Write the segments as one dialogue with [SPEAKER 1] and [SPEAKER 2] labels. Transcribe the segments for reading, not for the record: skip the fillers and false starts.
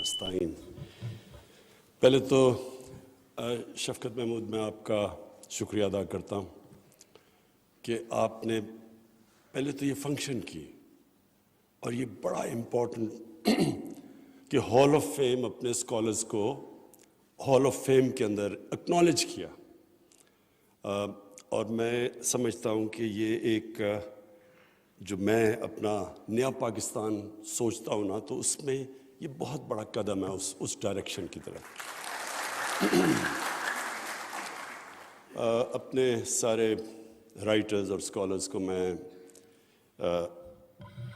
[SPEAKER 1] نستعین۔ پہلے تو شفقت محمود میں آپ کا شکریہ ادا کرتا ہوں کہ آپ نے پہلے تو یہ فنکشن کی اور یہ بڑا امپورٹنٹ کہ ہال آف فیم اپنے اسکالرز کو ہال آف فیم کے اندر اکنالج کیا، اور میں سمجھتا ہوں کہ یہ ایک جو میں اپنا نیا پاکستان سوچتا ہوں نا، تو اس میں یہ بہت بڑا قدم ہے اس ڈائریکشن کی طرف۔ اپنے سارے رائٹرز اور اسکالرز کو میں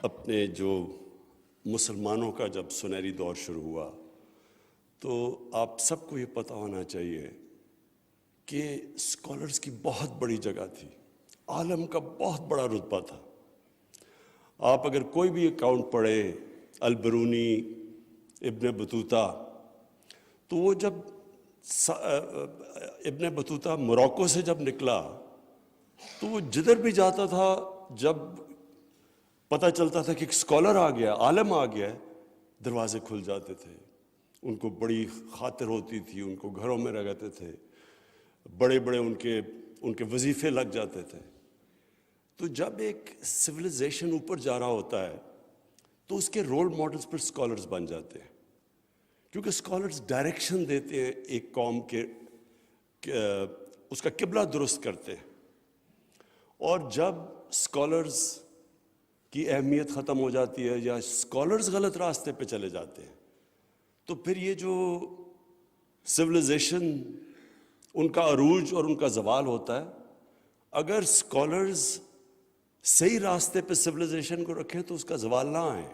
[SPEAKER 1] اپنے جو مسلمانوں کا جب سنہری دور شروع ہوا تو آپ سب کو یہ پتہ ہونا چاہیے کہ اسکالرز کی بہت بڑی جگہ تھی، عالم کا بہت بڑا رتبہ تھا۔ آپ اگر کوئی بھی اکاؤنٹ پڑھیں، البرونی، ابن بطوطہ، تو وہ جب ابن بطوطہ موروکو سے جب نکلا تو وہ جدھر بھی جاتا تھا، جب پتہ چلتا تھا کہ ایک اسکالر آ گیا، عالم آ گیا ہے، دروازے کھل جاتے تھے، ان کو بڑی خاطر ہوتی تھی، ان کو گھروں میں رہتے تھے، بڑے بڑے ان کے وظیفے لگ جاتے تھے۔ تو جب ایک سویلائزیشن اوپر جا رہا ہوتا ہے تو اس کے رول ماڈلز پر اسکالرز بن جاتے ہیں، کیونکہ اسکالرز ڈائریکشن دیتے ہیں ایک قوم کے، اس کا قبلہ درست کرتے ہیں۔ اور جب اسکالرز کی اہمیت ختم ہو جاتی ہے یا اسکالرز غلط راستے پہ چلے جاتے ہیں تو پھر یہ جو سویلائزیشن ان کا عروج اور ان کا زوال ہوتا ہے، اگر اسکالرز صحیح راستے پہ سویلائزیشن کو رکھیں تو اس کا زوال نہ آئے،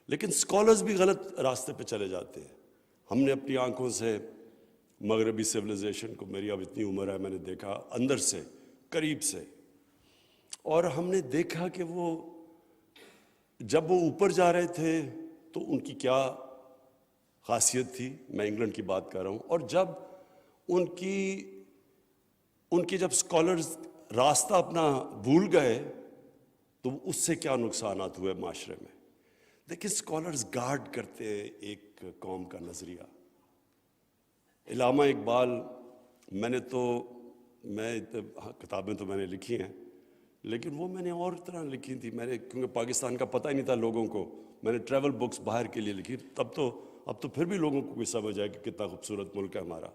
[SPEAKER 1] لیکن اسکالرز بھی غلط راستے پہ چلے جاتے ہیں۔ ہم نے اپنی آنکھوں سے مغربی سویلائزیشن کو، میری اب اتنی عمر ہے، میں نے دیکھا اندر سے، قریب سے، اور ہم نے دیکھا کہ وہ جب وہ اوپر جا رہے تھے تو ان کی کیا خاصیت تھی، میں انگلینڈ کی بات کر رہا ہوں، اور جب ان کی جب اسکالرز راستہ اپنا بھول گئے تو اس سے کیا نقصانات ہوئے معاشرے میں۔ دیکھیں، اسکالرز گارڈ کرتے ہیں ایک قوم کا نظریہ۔ علامہ اقبال، کتابیں تو میں نے لکھی ہیں، لیکن وہ میں نے اور طرح لکھی تھی، کیونکہ پاکستان کا پتہ ہی نہیں تھا لوگوں کو، میں نے ٹریول بکس باہر کے لیے لکھی، اب تو پھر بھی لوگوں کو کوئی سمجھ آئے کہ کتنا خوبصورت ملک ہے ہمارا،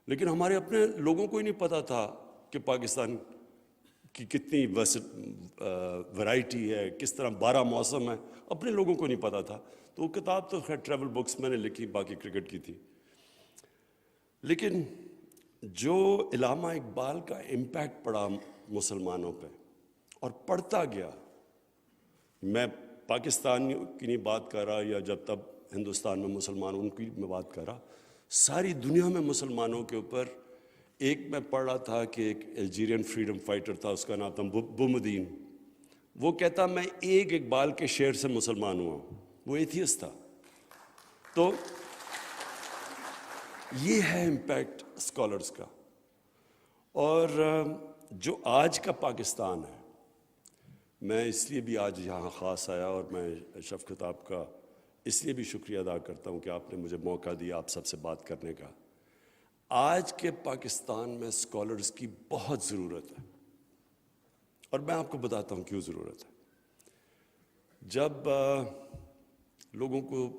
[SPEAKER 1] لیکن ہمارے اپنے لوگوں کو ہی نہیں پتہ تھا کہ پاکستان کی کتنی ورائٹی ہے، کس طرح 12 موسم ہے، اپنے لوگوں کو نہیں پتہ تھا۔ تو وہ کتاب تو خیر ٹریول بکس میں نے لکھی، باقی کرکٹ کی تھی۔ لیکن جو علامہ اقبال کا امپیکٹ پڑا مسلمانوں پہ اور پڑھتا گیا، میں پاکستان کی نہیں بات کر رہا، یا جب تب ہندوستان میں مسلمانوں کی میں بات کر رہا، ساری دنیا میں مسلمانوں کے اوپر، ایک میں پڑھ رہا تھا کہ ایک الجیرین فریڈم فائٹر تھا، اس کا نام تھا بومدین، وہ کہتا میں ایک اقبال کے شعر سے مسلمان ہوا ہوں، وہ ایتھیسٹ تھا۔ تو یہ ہے امپیکٹ اسکالرز کا۔ اور جو آج کا پاکستان ہے، میں اس لیے بھی آج یہاں خاص آیا، اور میں شفقت آپ کا اس لیے بھی شکریہ ادا کرتا ہوں کہ آپ نے مجھے موقع دیا آپ سب سے بات کرنے کا۔ آج کے پاکستان میں اسکالرز کی بہت ضرورت ہے، اور میں آپ کو بتاتا ہوں کیوں ضرورت ہے۔ جب لوگوں کو،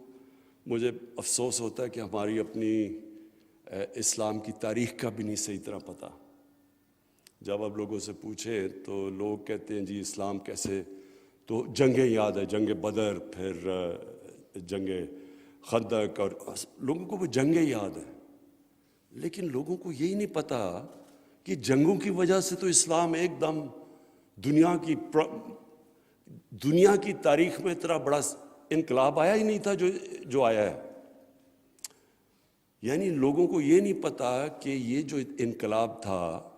[SPEAKER 1] مجھے افسوس ہوتا ہے کہ ہماری اپنی اسلام کی تاریخ کا بھی نہیں صحیح طرح پتہ۔ جب آپ لوگوں سے پوچھیں تو لوگ کہتے ہیں جی اسلام کیسے، تو جنگیں یاد ہے، جنگ بدر، پھر جنگ خندق، اور لوگوں کو وہ جنگیں یاد ہیں، لیکن لوگوں کو یہی نہیں پتہ کہ جنگوں کی وجہ سے تو اسلام ایک دم دنیا کی تاریخ میں اتنا بڑا انقلاب آیا ہی نہیں تھا جو آیا ہے۔ یعنی لوگوں کو یہ نہیں پتہ کہ یہ جو انقلاب تھا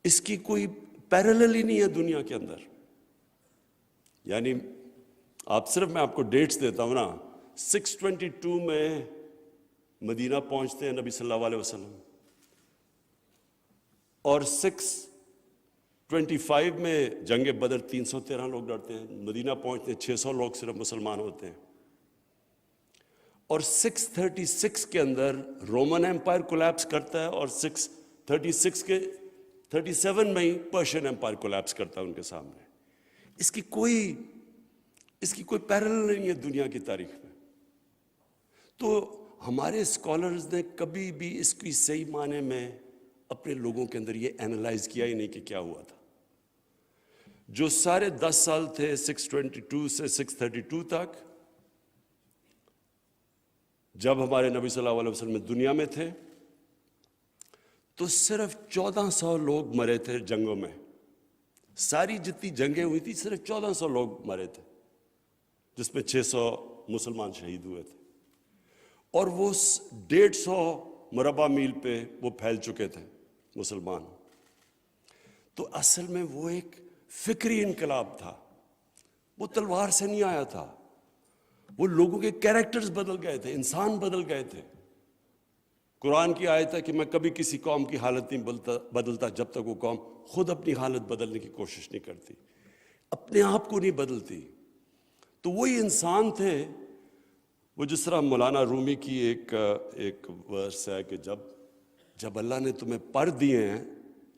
[SPEAKER 1] اس کی کوئی پیرلل ہی نہیں ہے دنیا کے اندر۔ یعنی میں آپ کو ڈیٹس دیتا ہوں نا، 622 میں مدینہ پہنچتے ہیں نبی صلی اللہ علیہ وسلم، اور 625 میں جنگ بدر 313 لوگ لڑتے ہیں، مدینہ پہنچتے ہیں 600 لوگ صرف مسلمان ہوتے ہیں۔ اور 636 کے اندر رومن ایمپائر کولیپس کرتا ہے، اور 636 کے 37 میں ہی پرشین ایمپائر کولیپس کرتا ہے ان کے سامنے. اس کی کوئی پیرلل نہیں ہے دنیا کی تاریخ میں. تو ہمارے اسکالرز نے کبھی بھی اس کی صحیح معنی میں اپنے لوگوں کے اندر یہ اینالائز کیا ہی نہیں کہ کیا ہوا تھا. جو سارے 10 سال تھے 622 سے 632 تک، جب ہمارے نبی صلی اللہ علیہ وسلم دنیا میں تھے، تو صرف 1400 لوگ مرے تھے جنگوں میں. ساری جتنی جنگیں ہوئی تھی صرف 1400 لوگ مرے تھے، جس میں 600 مسلمان شہید ہوئے تھے. اور وہ 150 مربع میل پہ وہ پھیل چکے تھے مسلمان. تو اصل میں وہ ایک فکری انقلاب تھا، وہ تلوار سے نہیں آیا تھا. وہ لوگوں کے کیریکٹرز بدل گئے تھے، انسان بدل گئے تھے. قرآن کی آیت ہے کہ میں کبھی کسی قوم کی حالت نہیں بدلتا جب تک وہ قوم خود اپنی حالت بدلنے کی کوشش نہیں کرتی، اپنے آپ کو نہیں بدلتی. تو وہی انسان تھے. وہ جس طرح مولانا رومی کی ایک ورس ہے کہ جب اللہ نے تمہیں پر دیے ہیں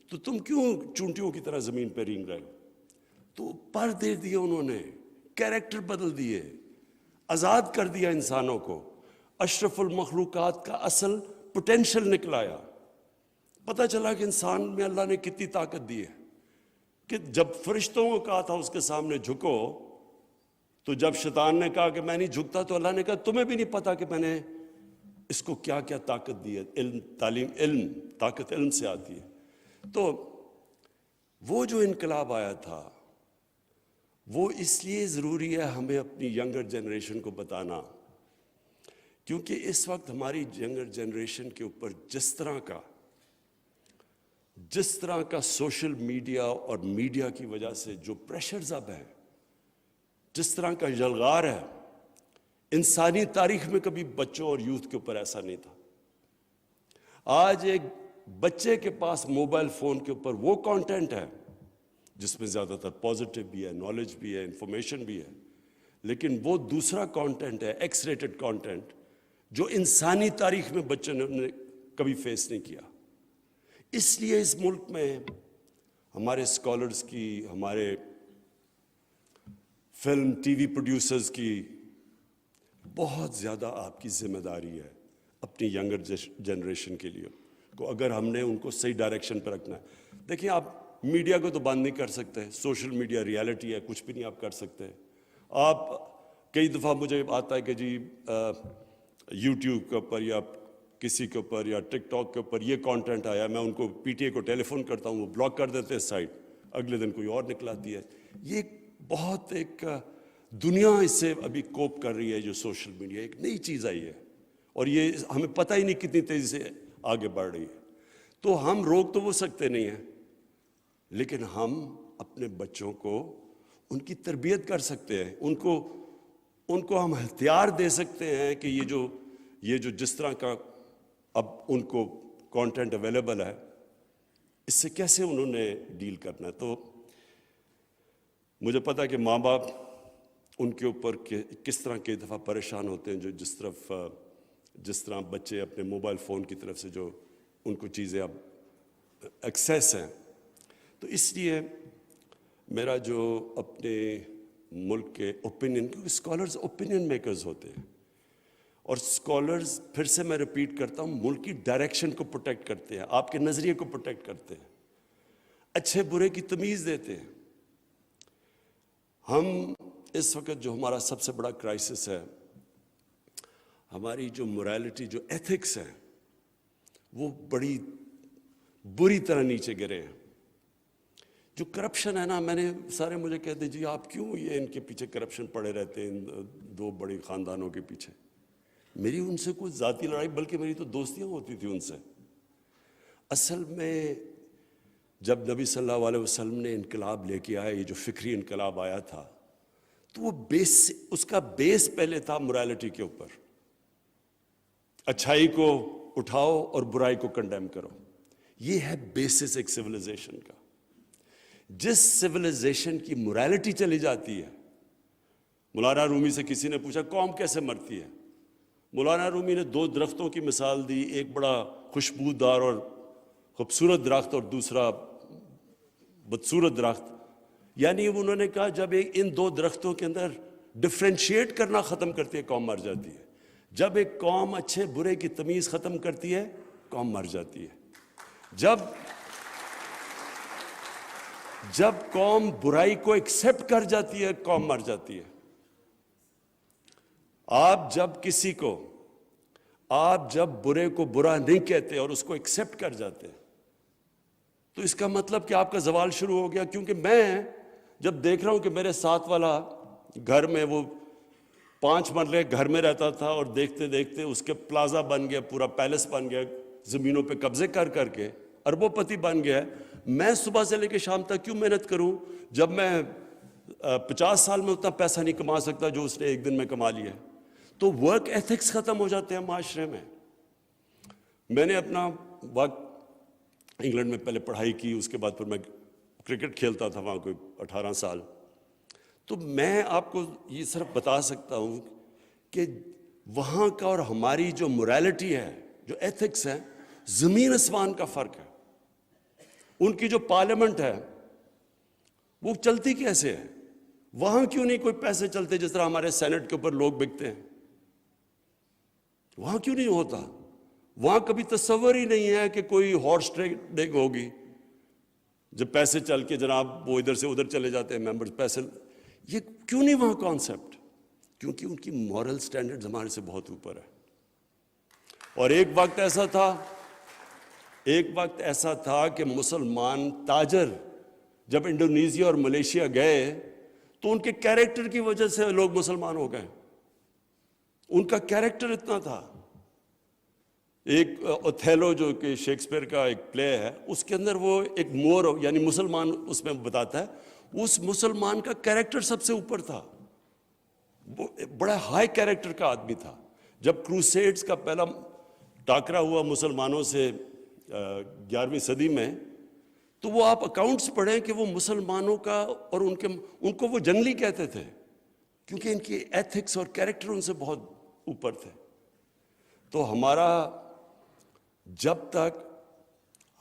[SPEAKER 1] تو تم کیوں چونٹیوں کی طرح زمین پہ رینگ رہے ہو. تو پر دے دیے انہوں نے، کیریکٹر بدل دیے، آزاد کر دیا انسانوں کو. اشرف المخلوقات کا اصل پوٹینشل نکلایا. پتہ چلا کہ انسان میں اللہ نے کتنی طاقت دی ہے. کہ جب فرشتوں کو کہا تھا اس کے سامنے جھکو، تو جب شیطان نے کہا کہ میں نہیں جھکتا، تو اللہ نے کہا تمہیں بھی نہیں پتا کہ میں نے اس کو کیا کیا طاقت دی ہے. علم، تعلیم، علم، طاقت علم سے آتی ہے. تو وہ جو انقلاب آیا تھا، وہ اس لیے ضروری ہے ہمیں اپنی ینگر جنریشن کو بتانا، کیونکہ اس وقت ہماری ینگر جنریشن کے اوپر جس طرح کا سوشل میڈیا اور میڈیا کی وجہ سے جو پریشرز اب ہیں، جس طرح کا یلغار ہے، انسانی تاریخ میں کبھی بچوں اور یوتھ کے اوپر ایسا نہیں تھا. آج ایک بچے کے پاس موبائل فون کے اوپر وہ کانٹینٹ ہے جس میں زیادہ تر پازیٹیو بھی ہے، نالج بھی ہے، انفارمیشن بھی ہے، لیکن وہ دوسرا کانٹینٹ ہے، ایکس ریٹڈ کانٹینٹ، جو انسانی تاریخ میں بچے نے کبھی فیس نہیں کیا. اس لیے اس ملک میں ہمارے اسکالرز کی، ہمارے فلم ٹی وی پروڈیوسرز کی بہت زیادہ آپ کی ذمہ داری ہے اپنی ینگر جنریشن کے لیے کو، اگر ہم نے ان کو صحیح ڈائریکشن پہ رکھنا ہے. دیکھیں، آپ میڈیا کو تو بند نہیں کر سکتے، سوشل میڈیا ریالٹی ہے، کچھ بھی نہیں آپ کر سکتے. آپ کئی دفعہ مجھے آتا ہے کہ جی یوٹیوب کے اوپر یا کسی کے اوپر یا ٹک ٹاک کے اوپر یہ کانٹینٹ آیا، میں ان کو پی ٹی اے کو ٹیلی فون کرتا ہوں، وہ بلاک کر دیتے ہیں سائٹ، اگلے دن کوئی اور نکلاتی ہے. یہ بہت ایک دنیا اس سے ابھی کوپ کر رہی ہے. جو سوشل میڈیا ایک نئی چیز آئی ہے، اور یہ ہمیں پتہ ہی نہیں کتنی تیزی سے آگے بڑھ رہی ہے. تو ہم روک تو وہ سکتے نہیں ہیں، لیکن ہم اپنے بچوں کو ان کی تربیت کر سکتے ہیں. ان کو ہم ہتھیار دے سکتے ہیں کہ یہ جو جس طرح کا اب ان کو کانٹینٹ اویلیبل ہے، اس سے کیسے انہوں نے ڈیل کرنا ہے. تو مجھے پتا ہے کہ ماں باپ ان کے اوپر کس طرح کے دفعہ پریشان ہوتے ہیں، جو جس طرح بچے اپنے موبائل فون کی طرف سے جو ان کو چیزیں اب ایکسیس ہیں. تو اس لیے میرا جو اپنے ملک کے اوپینین، کیونکہ اسکالرز اوپینین میکرز ہوتے ہیں، اور اسکالرز پھر سے میں ریپیٹ کرتا ہوں، ملک کی ڈائریکشن کو پروٹیکٹ کرتے ہیں، آپ کے نظریے کو پروٹیکٹ کرتے ہیں، اچھے برے کی تمیز دیتے ہیں. ہم اس وقت جو ہمارا سب سے بڑا کرائسس ہے، ہماری جو morality، جو ایتھکس ہیں، وہ بڑی بری طرح نیچے گرے ہیں. جو کرپشن ہے نا، میں نے سارے مجھے کہتے ہیں جی آپ کیوں یہ ان کے پیچھے کرپشن پڑے رہتے ہیں، ان دو بڑے خاندانوں کے پیچھے. میری ان سے کوئی ذاتی لڑائی، بلکہ میری تو دوستیاں ہوتی تھیں ان سے. اصل میں جب نبی صلی اللہ علیہ وسلم نے انقلاب لے کے آیا، یہ جو فکری انقلاب آیا تھا، تو وہ اس کا بیس پہلے تھا morality کے اوپر. اچھائی کو اٹھاؤ اور برائی کو کنڈیم کرو. یہ ہے بیسس ایک سویلائزیشن کا. جس سویلائزیشن کی morality چلی جاتی ہے، مولانا رومی سے کسی نے پوچھا قوم کیسے مرتی ہے؟ مولانا رومی نے 2 درختوں کی مثال دی، ایک بڑا خوشبودار اور خوبصورت درخت اور دوسرا بدصورت درخت. یعنی انہوں نے کہا جب ان 2 درختوں کے اندر ڈفرینشیٹ کرنا ختم کرتی ہے قوم مر جاتی ہے. جب ایک قوم اچھے برے کی تمیز ختم کرتی ہے قوم مر جاتی ہے. جب قوم برائی کو ایکسیپٹ کر جاتی ہے قوم مر جاتی ہے. آپ جب برے کو برا نہیں کہتے اور اس کو ایکسیپٹ کر جاتے تو اس کا مطلب کہ آپ کا زوال شروع ہو گیا. کیونکہ میں جب دیکھ رہا ہوں کہ میرے ساتھ والا گھر میں وہ 5 مرلے گھر میں رہتا تھا اور دیکھتے دیکھتے اس کے پلازا بن گیا، پورا پیلس بن گیا، زمینوں پہ قبضے کر کر کے اربوں پتی بن گیا. میں صبح سے لے کے شام تک کیوں محنت کروں جب میں 50 سال میں اتنا پیسہ نہیں کما سکتا جو اس نے ایک دن میں کما لیا ہے. تو ورک ایتھکس ختم ہو جاتے ہیں معاشرے میں. میں نے اپنا وقت انگلینڈ میں پہلے پڑھائی کی، اس کے بعد پھر میں کرکٹ کھیلتا تھا وہاں کوئی 18 سال. تو میں آپ کو یہ صرف بتا سکتا ہوں کہ وہاں کا اور ہماری جو موریلٹی ہے، جو ایتھکس ہے، زمین آسمان کا فرق ہے. ان کی جو پارلیمنٹ ہے وہ چلتی کیسے ہے؟ وہاں کیوں نہیں کوئی پیسے چلتے جس طرح ہمارے سینٹ کے اوپر لوگ بکتے ہیں؟ وہاں کیوں نہیں ہوتا؟ وہاں کبھی تصور ہی نہیں ہے کہ کوئی ہارس ٹریڈنگ ہوگی. جب پیسے چل کے جناب وہ ادھر سے ادھر چلے جاتے ہیں ممبرز پیسے. یہ کیوں نہیں وہاں کانسیپٹ؟ کیونکہ ان کی مورل سٹینڈرڈز ہمارے سے بہت اوپر ہے. اور ایک وقت ایسا تھا کہ مسلمان تاجر جب انڈونیزیا اور ملیشیا گئے تو ان کے کیریکٹر کی وجہ سے لوگ مسلمان ہو گئے. ان کا کیریکٹر اتنا تھا. ایک اوتھیلو جو کہ شیکسپیئر کا ایک پلے ہے، اس کے اندر وہ ایک مور یعنی مسلمان اس میں بتاتا ہے، اس مسلمان کا کیریکٹر سب سے اوپر تھا. وہ بڑا ہائی کیریکٹر کا آدمی تھا. جب کروسیڈز کا پہلا ٹاکرا ہوا مسلمانوں سے 11ویں صدی میں، تو وہ آپ اکاؤنٹس پڑھیں کہ وہ مسلمانوں کا اور ان کو وہ جنگلی کہتے تھے کیونکہ ان کی ایتھکس اور کیریکٹر ان سے بہت اوپر تھے. تو ہمارا جب تک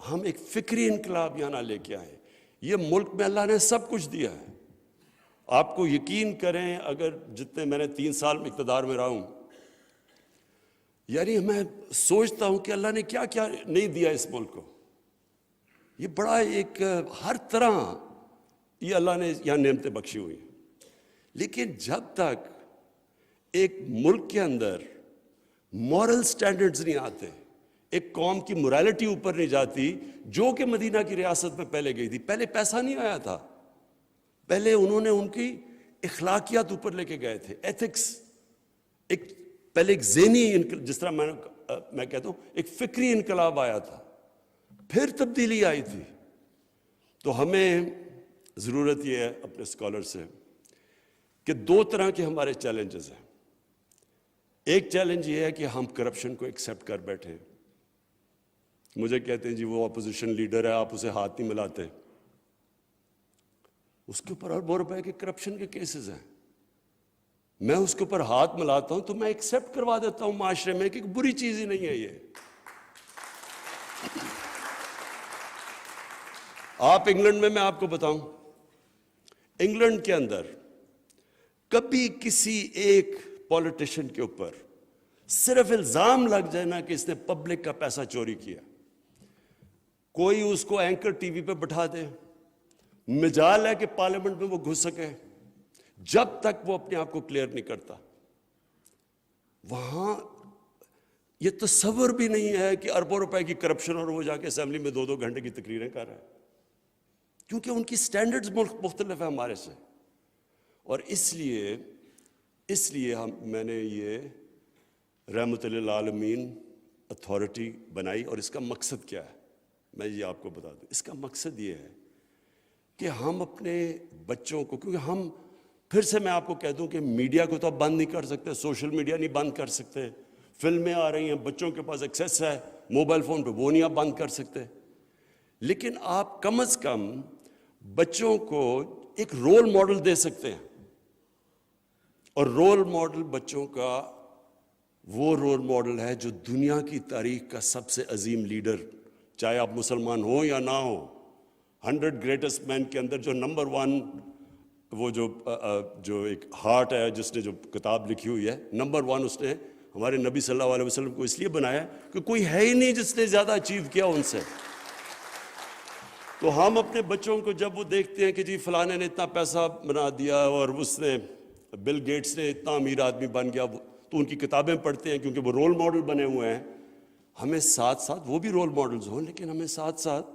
[SPEAKER 1] ہم ایک فکری انقلاب یہاں نہ لے کے آئیں، یہ ملک میں اللہ نے سب کچھ دیا ہے. آپ کو یقین کریں، اگر جتنے میں نے 3 سال میں اقتدار میں رہا ہوں، یعنی میں سوچتا ہوں کہ اللہ نے کیا کیا نہیں دیا اس ملک کو. یہ بڑا ایک ہر طرح یہ اللہ نے یہاں نعمتیں بخشی ہوئی ہیں. لیکن جب تک ایک ملک کے اندر مورل سٹینڈرڈز نہیں آتے، ایک قوم کی موریلٹی اوپر نہیں جاتی، جو کہ مدینہ کی ریاست میں پہلے گئی تھی. پہلے پیسہ نہیں آیا تھا، پہلے انہوں نے ان کی اخلاقیات اوپر لے کے گئے تھے. ایتھکس پہلے ایک ذہنی جس طرح میں کہتا ہوں ایک فکری انقلاب آیا تھا، پھر تبدیلی آئی تھی. تو ہمیں ضرورت یہ ہے اپنے اسکالر سے کہ 2 طرح کے ہمارے چیلنجز ہیں. ایک چیلنج یہ ہے کہ ہم کرپشن کو ایکسیپٹ کر بیٹھے. مجھے کہتے ہیں جی وہ اپوزیشن لیڈر ہے، آپ اسے ہاتھ نہیں ملاتے. اس کے اوپر اربوں روپے کے کرپشن کے کیسز ہیں. میں اس کے اوپر ہاتھ ملاتا ہوں تو میں ایکسیپٹ کروا دیتا ہوں معاشرے میں کہ بری چیز ہی نہیں ہے یہ. آپ انگلینڈ میں آپ کو بتاؤں، انگلینڈ کے اندر کبھی کسی ایک پولیٹیشین کے اوپر صرف الزام لگ جائے نا کہ اس نے پبلک کا پیسہ چوری کیا، کوئی اس کو اینکر ٹی وی پہ بٹھا دے، مجال ہے کہ پارلیمنٹ میں وہ گھس سکے، جب تک وہ اپنے آپ کو کلیئر نہیں کرتا. وہاں یہ تصور بھی نہیں ہے کہ اربوں روپے کی کرپشن اور وہ جا کے اسمبلی میں 2 گھنٹے کی تقریریں کر رہے ہیں، کیونکہ ان کی سٹینڈرڈز مختلف ہیں ہمارے سے. اور اس لیے میں نے یہ رحمت للعالمین اتھارٹی بنائی. اور اس کا مقصد کیا ہے میں یہ آپ کو بتا دوں. اس کا مقصد یہ ہے کہ ہم اپنے بچوں کو، کیونکہ ہم پھر سے میں آپ کو کہہ دوں کہ میڈیا کو تو آپ بند نہیں کر سکتے، سوشل میڈیا نہیں بند کر سکتے، فلمیں آ رہی ہیں، بچوں کے پاس ایکسیس ہے موبائل فون پہ، وہ نہیں آپ بند کر سکتے. لیکن آپ کم از کم بچوں کو ایک رول ماڈل دے سکتے ہیں. اور رول ماڈل بچوں کا وہ رول ماڈل ہے جو دنیا کی تاریخ کا سب سے عظیم لیڈر، چاہے آپ مسلمان ہوں یا نہ ہوں، 100 گریٹسٹ مین کے اندر جو نمبر 1، وہ جو ایک ہارٹ ہے جس نے جو کتاب لکھی ہوئی ہے، نمبر 1 اس نے ہمارے نبی صلی اللہ علیہ وسلم کو اس لیے بنایا کہ کوئی ہے ہی نہیں جس نے زیادہ اچیو کیا ان سے۔ تو ہم اپنے بچوں کو جب وہ دیکھتے ہیں کہ جی فلانے نے اتنا پیسہ بنا دیا اور اس نے بل گیٹس نے اتنا امیر آدمی بن گیا، تو ان کی کتابیں پڑھتے ہیں کیونکہ وہ رول ماڈل بنے ہوئے ہیں۔ ہمیں ساتھ ساتھ وہ بھی رول ماڈلز ہوں، لیکن ہمیں ساتھ ساتھ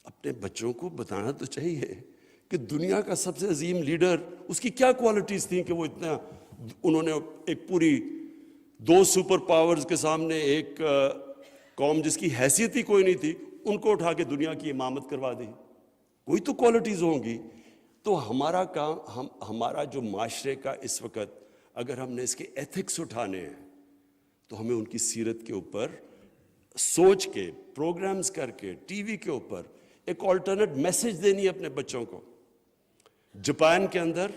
[SPEAKER 1] اپنے بچوں کو بتانا تو چاہیے کہ دنیا کا سب سے عظیم لیڈر، اس کی کیا کوالٹیز تھیں کہ وہ اتنا، انہوں نے ایک پوری 2 سپر پاورز کے سامنے ایک قوم جس کی حیثیت ہی کوئی نہیں تھی، ان کو اٹھا کے دنیا کی امامت کروا دی۔ کوئی تو کوالٹیز ہوں گی۔ تو ہمارا کام، ہمارا جو معاشرے کا اس وقت، اگر ہم نے اس کے ایتھکس اٹھانے ہیں تو ہمیں ان کی سیرت کے اوپر سوچ کے، پروگرامز کر کے، ٹی وی کے اوپر ایک آلٹرنیٹ میسج دینی ہے اپنے بچوں کو۔ جاپان کے اندر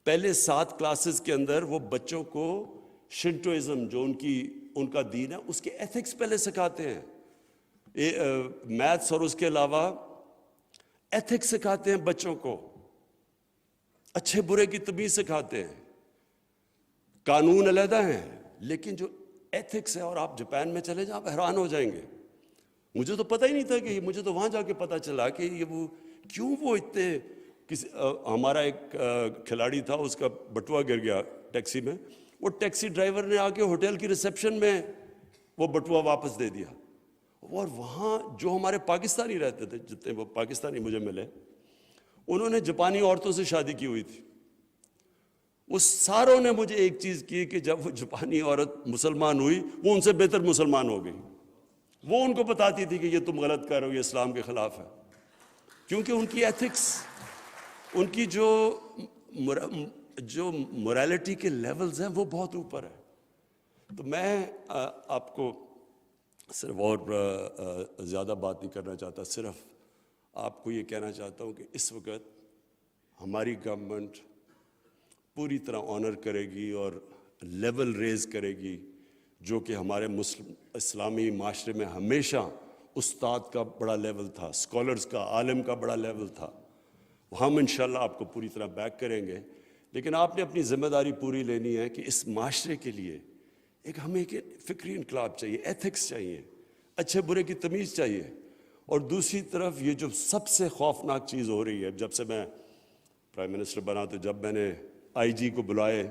[SPEAKER 1] پہلے 7 کلاسز کے اندر وہ بچوں کو شنٹوازم، جو ان کا دین ہے، اس کے ایتھکس پہلے سکھاتے ہیں، میتھس اور اس کے علاوہ ایتھکس سکھاتے ہیں بچوں کو، اچھے برے کی تمیز سکھاتے ہیں۔ قانون علیحدہ ہیں لیکن جو ایتھکس ہے، اور آپ جاپان میں چلے جائیں آپ حیران ہو جائیں گے۔ مجھے تو پتہ ہی نہیں تھا کہ مجھے تو وہاں جا کے پتہ چلا کہ یہ وہ اتنے ہمارا ایک کھلاڑی تھا، اس کا بٹوا گر گیا ٹیکسی میں، وہ ٹیکسی ڈرائیور نے آ کے ہوٹل کی ریسیپشن میں وہ بٹوا واپس دے دیا۔ اور وہاں جو ہمارے پاکستانی رہتے تھے، جتنے وہ پاکستانی مجھے ملے، انہوں نے جاپانی عورتوں سے شادی کی ہوئی تھی۔ وہ ساروں نے مجھے ایک چیز کی کہ جب وہ جاپانی عورت مسلمان ہوئی، وہ ان سے بہتر مسلمان ہو گئی۔ وہ ان کو بتاتی تھی کہ یہ تم غلط کر رہے ہو، یہ اسلام کے خلاف ہے، کیونکہ ان کی ایتھکس، ان کی جو موریلٹی کے لیولز ہیں وہ بہت اوپر ہے۔ تو میں آپ کو صرف اور زیادہ بات نہیں کرنا چاہتا، صرف آپ کو یہ کہنا چاہتا ہوں کہ اس وقت ہماری گورنمنٹ پوری طرح آنر کرے گی اور لیول ریز کرے گی، جو کہ ہمارے اسلامی معاشرے میں ہمیشہ استاد کا بڑا لیول تھا، اسکالرز کا، عالم کا بڑا لیول تھا۔ ہم انشاءاللہ آپ کو پوری طرح بیک کریں گے، لیکن آپ نے اپنی ذمہ داری پوری لینی ہے کہ اس معاشرے کے لیے ہمیں ایک فکری انقلاب چاہیے، ایتھکس چاہیے، اچھے برے کی تمیز چاہیے۔ اور دوسری طرف یہ جو سب سے خوفناک چیز ہو رہی ہے، جب سے میں پرائم منسٹر بنا، تو جب میں نے آئی جی کو بلائے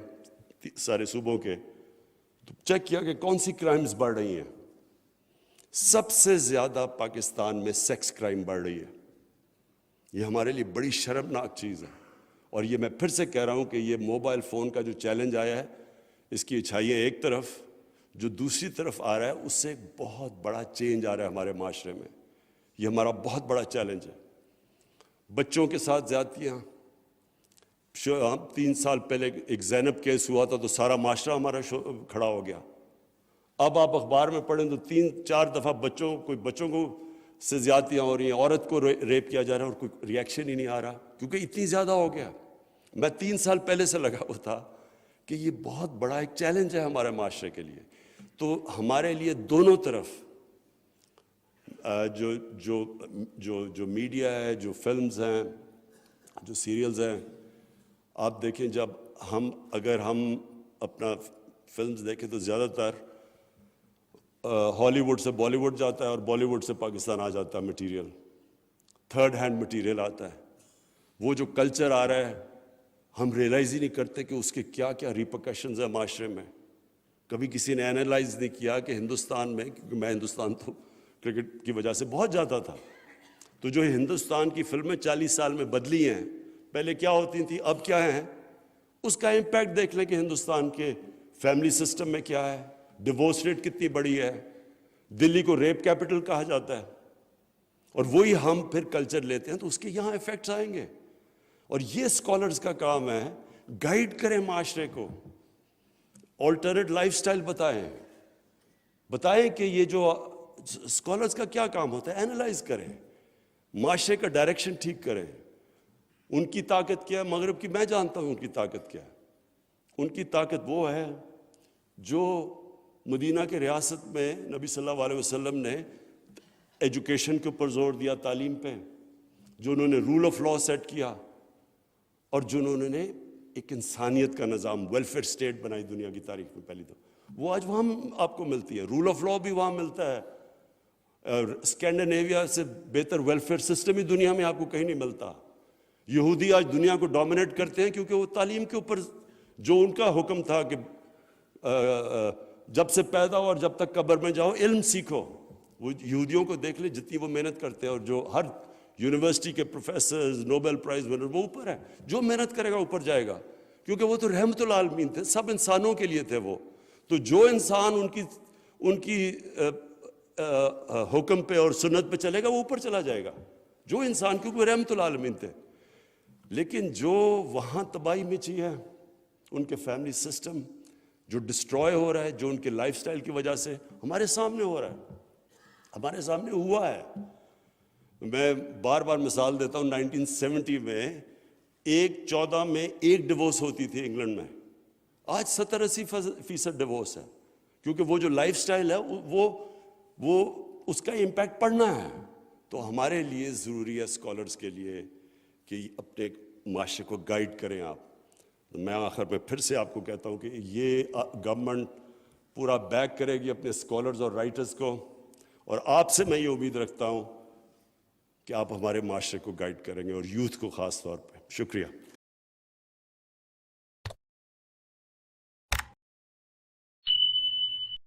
[SPEAKER 1] سارے صوبوں کے، تو چیک کیا کہ کون سی کرائمز بڑھ رہی ہیں۔ سب سے زیادہ پاکستان میں سیکس کرائم بڑھ رہی ہے۔ یہ ہمارے لیے بڑی شرمناک چیز ہے، اور یہ میں پھر سے کہہ رہا ہوں کہ یہ موبائل فون کا جو چیلنج آیا ہے، اس کی اچھائیاں ایک طرف، جو دوسری طرف آ رہا ہے اس سے بہت بڑا چینج آ رہا ہے ہمارے معاشرے میں۔ یہ ہمارا بہت بڑا چیلنج ہے۔ بچوں کے ساتھ زیادتیاں، 3 سال پہلے ایک زینب کیس ہوا تھا تو سارا معاشرہ ہمارا کھڑا ہو گیا۔ اب آپ اخبار میں پڑھیں تو 3-4 دفعہ بچوں کو سے زیادتیاں ہو رہی ہیں، عورت کو ریپ کیا جا رہا ہے، اور کوئی ریئیکشن ہی نہیں آ رہا، کیونکہ اتنی زیادہ ہو گیا۔ میں 3 سال پہلے سے لگا ہوا تھا کہ یہ بہت بڑا ایک چیلنج ہے ہمارے معاشرے کے لیے۔ تو ہمارے لیے دونوں طرف جو میڈیا ہے، جو فلمز ہیں، جو سیریلز ہیں، آپ دیکھیں اگر ہم اپنا فلمز دیکھیں تو زیادہ تر ہالی ووڈ سے بالی ووڈ جاتا ہے، اور بالی ووڈ سے پاکستان آ جاتا ہے مٹیریل، تھرڈ ہینڈ مٹیریل آتا ہے۔ وہ جو کلچر آ رہا ہے ہم ریئلائز ہی نہیں کرتے کہ اس کے کیا کیا ریپرکشنز ہیں معاشرے میں۔ کبھی کسی نے اینالائز نہیں کیا کہ ہندوستان میں، کیونکہ میں ہندوستان تو کرکٹ کی وجہ سے بہت جاتا تھا، تو جو ہندوستان کی فلمیں 40 سال میں بدلی ہیں، پہلے کیا ہوتی تھیں اب کیا ہیں، اس کا امپیکٹ دیکھ لیں کہ ہندوستان کے فیملی سسٹم میں کیا ہے، ڈیورس ریٹ کتنی بڑی ہے، دلی کو ریپ کیپٹل کہا جاتا ہے، اور وہی ہم پھر کلچر لیتے ہیں تو اس کے یہاں ایفیکٹس آئیں گے۔ اور یہ اسکالرز کا کام ہے، گائیڈ کریں معاشرے کو، آلٹرنیٹ لائف سٹائل بتائیں کہ یہ جو اسکالرز کا کیا کام ہوتا ہے، اینالائز کریں، معاشرے کا ڈائریکشن ٹھیک کریں۔ ان کی طاقت کیا ہے مغرب کی؟ میں جانتا ہوں ان کی طاقت کیا ہے۔ ان کی طاقت وہ ہے جو مدینہ کے ریاست میں نبی صلی اللہ علیہ وسلم نے ایجوکیشن کے اوپر زور دیا، تعلیم پہ، جو انہوں نے رول آف لا سیٹ کیا، اور جو انہوں نے ایک انسانیت کا نظام، ویلفیئر اسٹیٹ بنائی دنیا کی تاریخ میں پہلی دفعہ، وہ آج وہاں آپ کو ملتی ہے۔ رول آف لا بھی وہاں ملتا ہے، اسکینڈینیویا سے بہتر ویلفیئر سسٹم ہی دنیا میں آپ کو کہیں نہیں ملتا۔ یہودی آج دنیا کو ڈومینیٹ کرتے ہیں کیونکہ وہ تعلیم کے اوپر جو ان کا حکم تھا کہ جب سے پیدا ہو اور جب تک قبر میں جاؤ علم سیکھو، وہ یہودیوں کو دیکھ لیں جتنی وہ محنت کرتے ہیں، اور جو ہر یونیورسٹی کے پروفیسرز، نوبل پرائز ونر، وہ اوپر ہے، جو محنت کرے گا اوپر جائے گا، کیونکہ وہ تو رحمت العالمین تھے، سب انسانوں کے لیے تھے وہ۔ تو جو انسان ان کی حکم پہ اور سنت پہ چلے گا وہ اوپر چلا جائے گا، جو انسان، کیونکہ وہ رحمت العالمین تھے۔ لیکن جو وہاں تباہی مچی ہے، ان کے فیملی سسٹم جو ڈسٹروائے ہو رہا ہے، جو ان کے لائف سٹائل کی وجہ سے ہمارے سامنے ہو رہا ہے، ہمارے سامنے ہوا ہے۔ میں بار بار مثال دیتا ہوں، 1970 میں 14 میں ایک ڈیورس ہوتی تھی انگلینڈ میں، آج 70-80% ڈیورس ہے، کیونکہ وہ جو لائف سٹائل ہے وہ اس کا امپیکٹ پڑنا ہے۔ تو ہمارے لیے ضروری ہے، اسکالرس کے لیے، کہ اپنے معاشرے کو گائیڈ کریں آپ۔ میں آخر میں پھر سے آپ کو کہتا ہوں کہ یہ گورنمنٹ پورا بیک کرے گی اپنے اسکالرز اور رائٹرز کو، اور آپ سے میں یہ امید رکھتا ہوں کہ آپ ہمارے معاشرے کو گائیڈ کریں گے، اور یوتھ کو خاص طور پہ۔ شکریہ۔